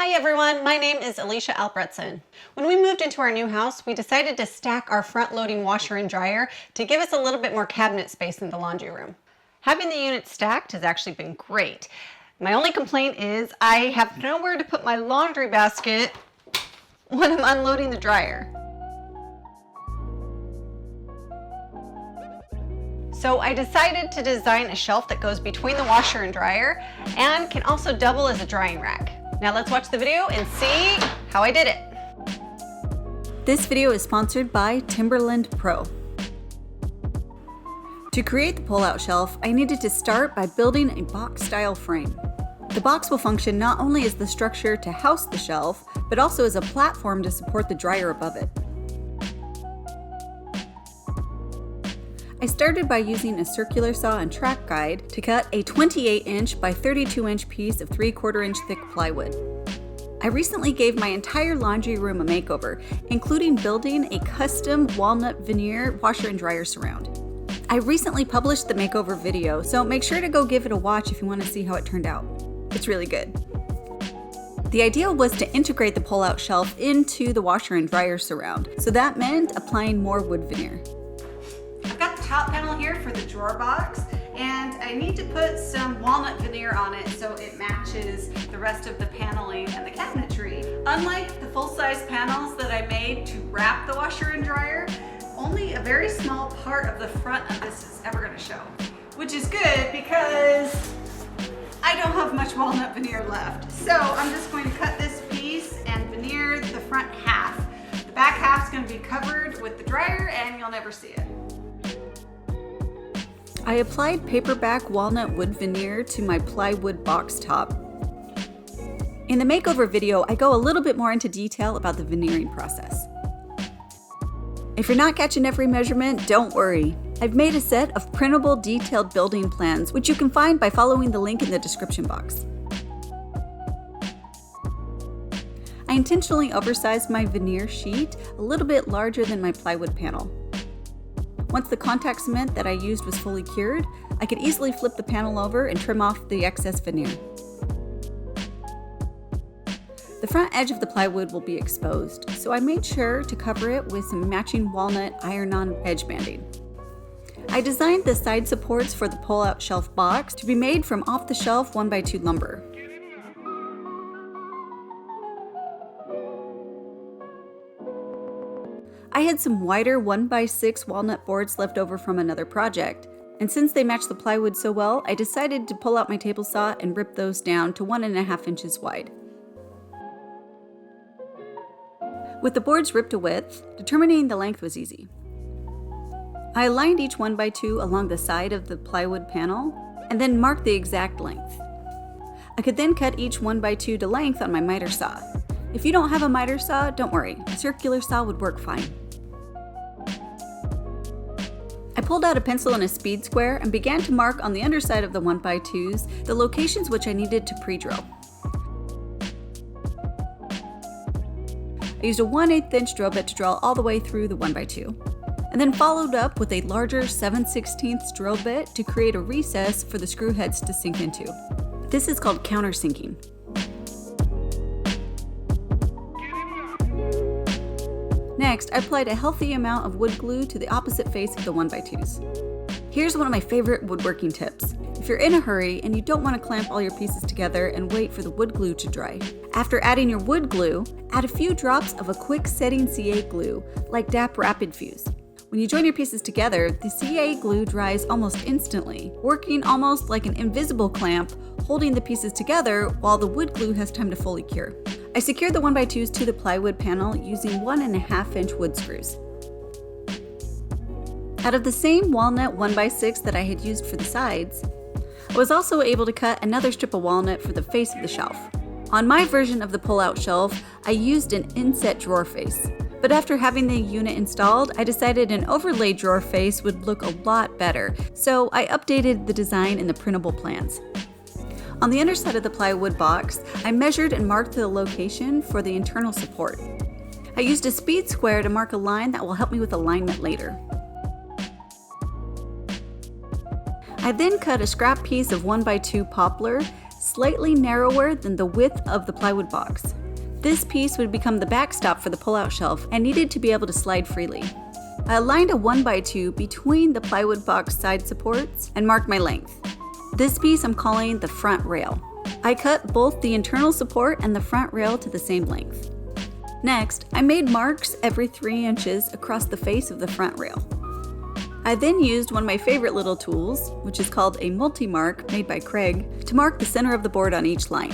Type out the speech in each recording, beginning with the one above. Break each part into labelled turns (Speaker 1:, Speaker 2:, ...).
Speaker 1: Hi everyone, my name is Alicia Albrechtsen. When we moved into our new house, we decided to stack our front-loading washer and dryer to give us a little bit more cabinet space in the laundry room. Having the unit stacked has actually been great. My only complaint is I have nowhere to put my laundry basket when I'm unloading the dryer. So I decided to design a shelf that goes between the washer and dryer and can also double as a drying rack. Now let's watch the video and see how I did it.
Speaker 2: This video is sponsored by Timberland Pro. To create the pull-out shelf, I needed to start by building a box-style frame. The box will function not only as the structure to house the shelf, but also as a platform to support the dryer above it. I started by using a circular saw and track guide to cut a 28-inch by 32-inch piece of 3/4-inch thick plywood. I recently gave my entire laundry room a makeover, including building a custom walnut veneer washer and dryer surround. I recently published the makeover video, so make sure to go give it a watch if you want to see how it turned out. It's really good. The idea was to integrate the pull-out shelf into the washer and dryer surround, so that meant applying more wood veneer.
Speaker 1: I've got the top panel here for the drawer box, and I need to put some walnut veneer on it so it matches the rest of the paneling and the cabinetry. Unlike the full-size panels that I made to wrap the washer and dryer, only a very small part of the front of this is ever going to show, which is good because I don't have much walnut veneer left. So I'm just going to cut this piece and veneer the front half. The back half's going to be covered with the dryer and you'll never see it.
Speaker 2: I applied paperback walnut wood veneer to my plywood box top. In the makeover video, I go a little bit more into detail about the veneering process. If you're not catching every measurement, don't worry. I've made a set of printable detailed building plans, which you can find by following the link in the description box. I intentionally oversized my veneer sheet a little bit larger than my plywood panel. Once the contact cement that I used was fully cured, I could easily flip the panel over and trim off the excess veneer. The front edge of the plywood will be exposed, so I made sure to cover it with some matching walnut iron-on edge banding. I designed the side supports for the pull-out shelf box to be made from off-the-shelf 1x2 lumber. I had some wider 1x6 walnut boards left over from another project, and since they matched the plywood so well, I decided to pull out my table saw and rip those down to 1.5 inches wide. With the boards ripped to width, determining the length was easy. I aligned each 1x2 along the side of the plywood panel, and then marked the exact length. I could then cut each 1x2 to length on my miter saw. If you don't have a miter saw, don't worry, a circular saw would work fine. I pulled out a pencil and a speed square and began to mark on the underside of the 1x2s the locations which I needed to pre-drill. I used a 1/8 inch drill bit to drill all the way through the 1x2, and then followed up with a larger 7/16 drill bit to create a recess for the screw heads to sink into. This is called countersinking. Next, I applied a healthy amount of wood glue to the opposite face of the 1x2s. Here's one of my favorite woodworking tips. If you're in a hurry and you don't want to clamp all your pieces together and wait for the wood glue to dry, after adding your wood glue, add a few drops of a quick setting CA glue like DAP Rapid Fuse. When you join your pieces together, the CA glue dries almost instantly, working almost like an invisible clamp, holding the pieces together while the wood glue has time to fully cure. I secured the 1x2s to the plywood panel using 1.5 inch wood screws. Out of the same walnut 1x6 that I had used for the sides, I was also able to cut another strip of walnut for the face of the shelf. On my version of the pull-out shelf, I used an inset drawer face. But after having the unit installed, I decided an overlay drawer face would look a lot better, so I updated the design in the printable plans. On the underside of the plywood box, I measured and marked the location for the internal support. I used a speed square to mark a line that will help me with alignment later. I then cut a scrap piece of 1x2 poplar slightly narrower than the width of the plywood box. This piece would become the backstop for the pull-out shelf and needed to be able to slide freely. I aligned a 1x2 between the plywood box side supports and marked my length. This piece I'm calling the front rail. I cut both the internal support and the front rail to the same length. Next, I made marks every 3 inches across the face of the front rail. I then used one of my favorite little tools, which is called a multi-mark made by Craig, to mark the center of the board on each line.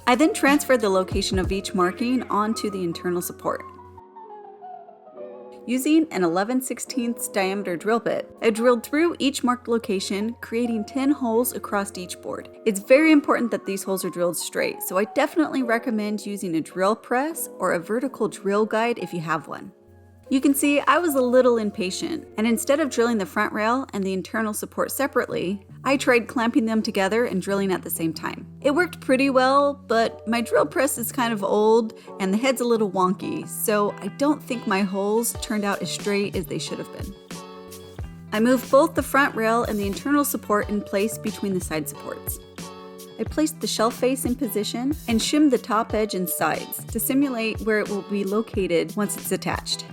Speaker 2: I then transferred the location of each marking onto the internal support. Using an 11/16 diameter drill bit, I drilled through each marked location, creating 10 holes across each board. It's very important that these holes are drilled straight, so I definitely recommend using a drill press or a vertical drill guide if you have one. You can see I was a little impatient, and instead of drilling the front rail and the internal support separately, I tried clamping them together and drilling at the same time. It worked pretty well, but my drill press is kind of old and the head's a little wonky, so I don't think my holes turned out as straight as they should have been. I moved both the front rail and the internal support in place between the side supports. I placed the shelf face in position and shimmed the top edge and sides to simulate where it will be located once it's attached.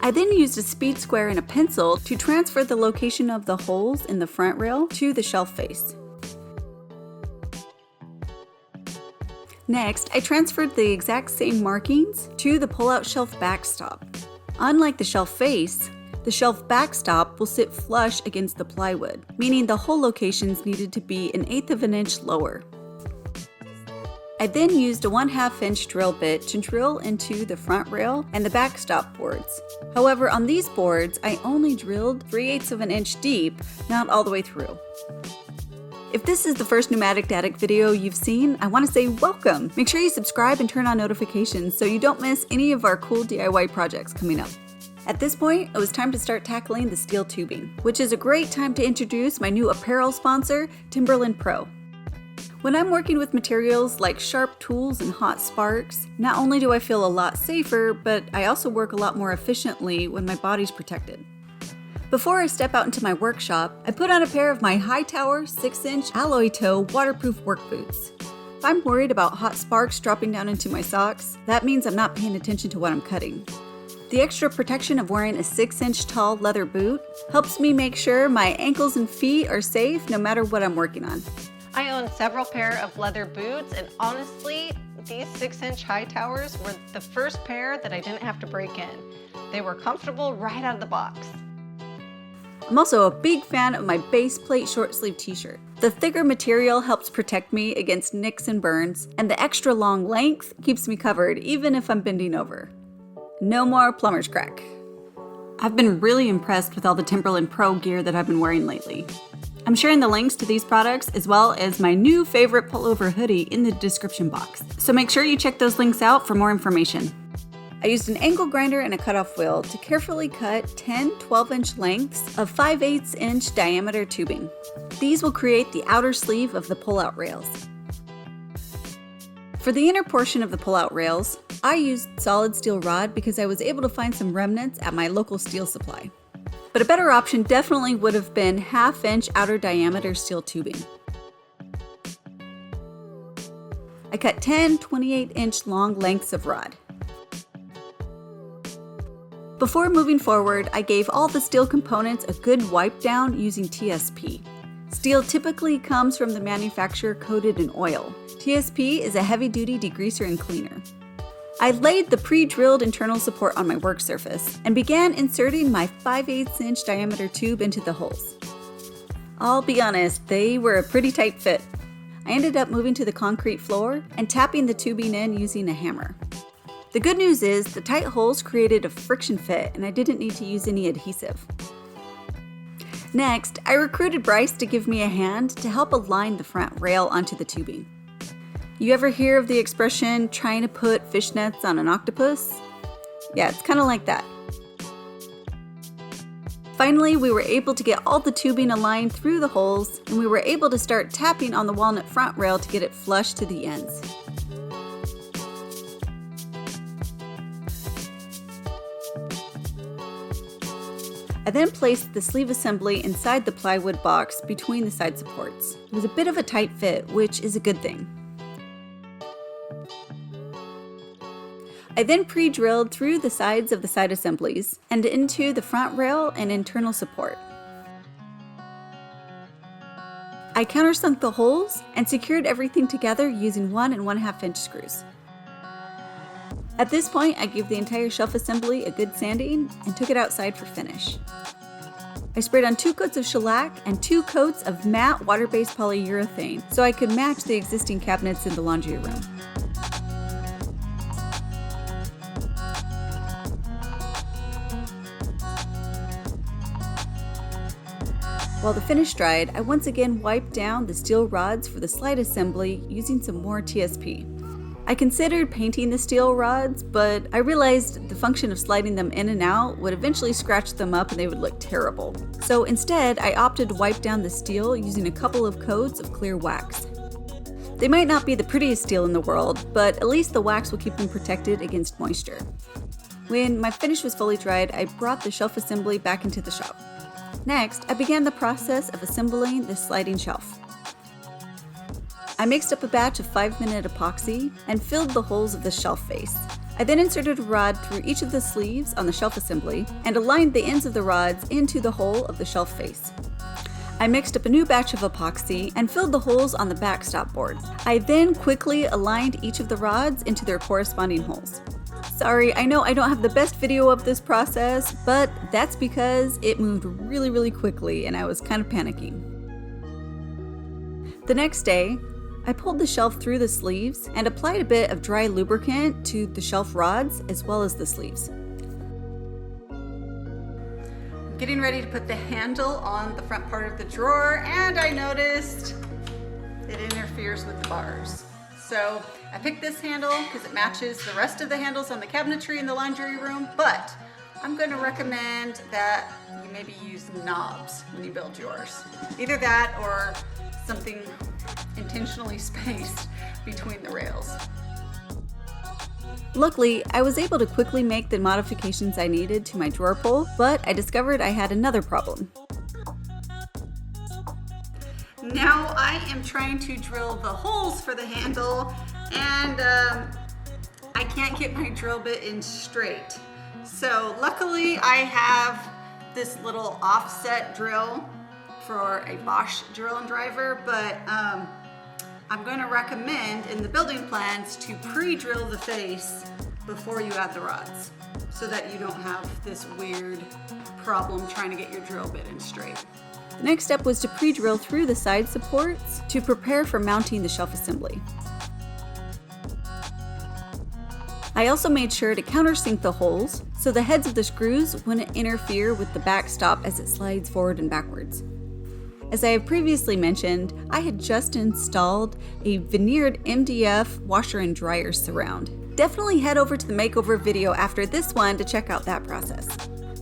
Speaker 2: I then used a speed square and a pencil to transfer the location of the holes in the front rail to the shelf face. Next, I transferred the exact same markings to the pull-out shelf backstop. Unlike the shelf face, the shelf backstop will sit flush against the plywood, meaning the hole locations needed to be 1/8 of an inch lower. I then used a 1/2 inch drill bit to drill into the front rail and the backstop boards. However, on these boards, I only drilled 3/8 of an inch deep, not all the way through. If this is the first pneumatic attic video you've seen, I want to say welcome. Make sure you subscribe and turn on notifications so you don't miss any of our cool DIY projects coming up. At this point, it was time to start tackling the steel tubing, which is a great time to introduce my new apparel sponsor, Timberland Pro. When I'm working with materials like sharp tools and hot sparks, not only do I feel a lot safer, but I also work a lot more efficiently when my body's protected. Before I step out into my workshop, I put on a pair of my Hightower 6-inch alloy toe waterproof work boots. If I'm worried about hot sparks dropping down into my socks, that means I'm not paying attention to what I'm cutting. The extra protection of wearing a 6-inch tall leather boot helps me make sure my ankles and feet are safe no matter what I'm working on.
Speaker 1: I own several pair of leather boots, and honestly, these 6-inch Hightowers were the first pair that I didn't have to break in. They were comfortable right out of the box.
Speaker 2: I'm also a big fan of my base plate short sleeve t-shirt. The thicker material helps protect me against nicks and burns, and the extra long length keeps me covered even if I'm bending over. No more plumber's crack. I've been really impressed with all the Timberland Pro gear that I've been wearing lately. I'm sharing the links to these products as well as my new favorite pullover hoodie in the description box, so make sure you check those links out for more information. I used an angle grinder and a cutoff wheel to carefully cut 10 12-inch lengths of 5/8 inch diameter tubing. These will create the outer sleeve of the pull-out rails. For the inner portion of the pull-out rails, I used solid steel rod because I was able to find some remnants at my local steel supply. But a better option definitely would have been 1/2 inch outer diameter steel tubing. I cut 10 28-inch long lengths of rod. Before moving forward, I gave all the steel components a good wipe down using TSP. Steel typically comes from the manufacturer coated in oil. TSP is a heavy-duty degreaser and cleaner. I laid the pre-drilled internal support on my work surface and began inserting my 5/8 inch diameter tube into the holes. I'll be honest, they were a pretty tight fit. I ended up moving to the concrete floor and tapping the tubing in using a hammer. The good news is the tight holes created a friction fit and I didn't need to use any adhesive. Next, I recruited Bryce to give me a hand to help align the front rail onto the tubing. You ever hear of the expression, trying to put fishnets on an octopus? Yeah, it's kind of like that. Finally, we were able to get all the tubing aligned through the holes, and we were able to start tapping on the walnut front rail to get it flush to the ends. I then placed the sleeve assembly inside the plywood box between the side supports. It was a bit of a tight fit, which is a good thing. I then pre-drilled through the sides of the side assemblies and into the front rail and internal support. I countersunk the holes and secured everything together using 1 1/2 inch screws. At this point, I gave the entire shelf assembly a good sanding and took it outside for finish. I sprayed on 2 coats of shellac and 2 coats of matte water-based polyurethane so I could match the existing cabinets in the laundry room. While the finish dried, I once again wiped down the steel rods for the slide assembly using some more TSP. I considered painting the steel rods, but I realized the function of sliding them in and out would eventually scratch them up and they would look terrible. So instead, I opted to wipe down the steel using a couple of coats of clear wax. They might not be the prettiest steel in the world, but at least the wax will keep them protected against moisture. When my finish was fully dried, I brought the shelf assembly back into the shop. Next, I began the process of assembling the sliding shelf. I mixed up a batch of 5-minute epoxy and filled the holes of the shelf face. I then inserted a rod through each of the sleeves on the shelf assembly and aligned the ends of the rods into the hole of the shelf face. I mixed up a new batch of epoxy and filled the holes on the backstop board. I then quickly aligned each of the rods into their corresponding holes. Sorry, I know I don't have the best video of this process, but that's because it moved really quickly and I was kind of panicking. The next day, I pulled the shelf through the sleeves and applied a bit of dry lubricant to the shelf rods as well as the sleeves.
Speaker 1: I'm getting ready to put the handle on the front part of the drawer, and I noticed it interferes with the bars. So I picked this handle because it matches the rest of the handles on the cabinetry in the laundry room, but I'm going to recommend that you maybe use knobs when you build yours. Either that or something intentionally spaced between the rails.
Speaker 2: Luckily, I was able to quickly make the modifications I needed to my drawer pull, but I discovered I had another problem.
Speaker 1: Now I am trying to drill the holes for the handle, and I can't get my drill bit in straight. So luckily I have this little offset drill for a Bosch drill and driver, but I'm going to recommend in the building plans to pre-drill the face before you add the rods so that you don't have this weird problem trying to get your drill bit in straight.
Speaker 2: The next step was to pre-drill through the side supports to prepare for mounting the shelf assembly. I also made sure to countersink the holes so the heads of the screws wouldn't interfere with the backstop as it slides forward and backwards. As I have previously mentioned, I had just installed a veneered MDF washer and dryer surround. Definitely head over to the makeover video after this one to check out that process.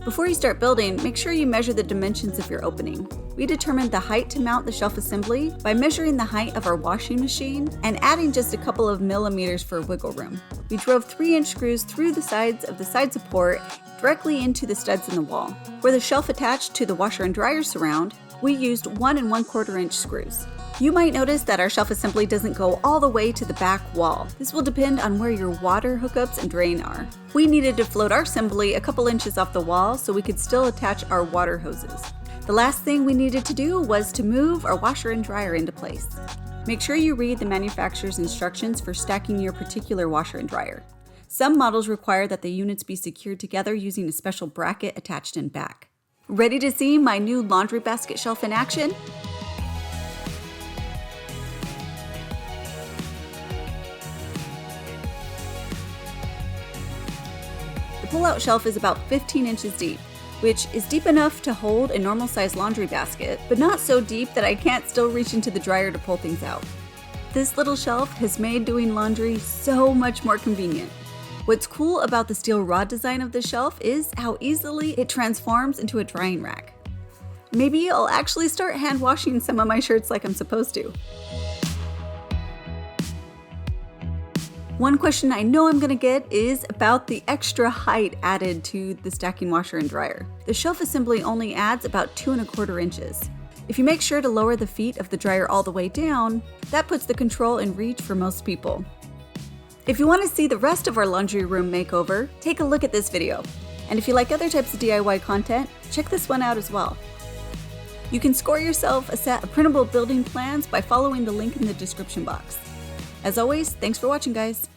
Speaker 2: Before you start building, make sure you measure the dimensions of your opening. We determined the height to mount the shelf assembly by measuring the height of our washing machine and adding just a couple of millimeters for wiggle room. We drove 3-inch screws through the sides of the side support directly into the studs in the wall. Where the shelf attached to the washer and dryer surround, we used 1 1/4 inch screws. You might notice that our shelf assembly doesn't go all the way to the back wall. This will depend on where your water hookups and drain are. We needed to float our assembly a couple inches off the wall so we could still attach our water hoses. The last thing we needed to do was to move our washer and dryer into place. Make sure you read the manufacturer's instructions for stacking your particular washer and dryer. Some models require that the units be secured together using a special bracket attached in back. Ready to see my new laundry basket shelf in action? The pull-out shelf is about 15 inches deep, which is deep enough to hold a normal-sized laundry basket, but not so deep that I can't still reach into the dryer to pull things out. This little shelf has made doing laundry so much more convenient. What's cool about the steel rod design of the shelf is how easily it transforms into a drying rack. Maybe I'll actually start hand washing some of my shirts like I'm supposed to. One question I know I'm gonna get is about the extra height added to the stacking washer and dryer. The shelf assembly only adds about 2¼ inches. If you make sure to lower the feet of the dryer all the way down, that puts the control in reach for most people. If you want to see the rest of our laundry room makeover, take a look at this video. And if you like other types of DIY content, check this one out as well. You can score yourself a set of printable building plans by following the link in the description box. As always, thanks for watching, guys.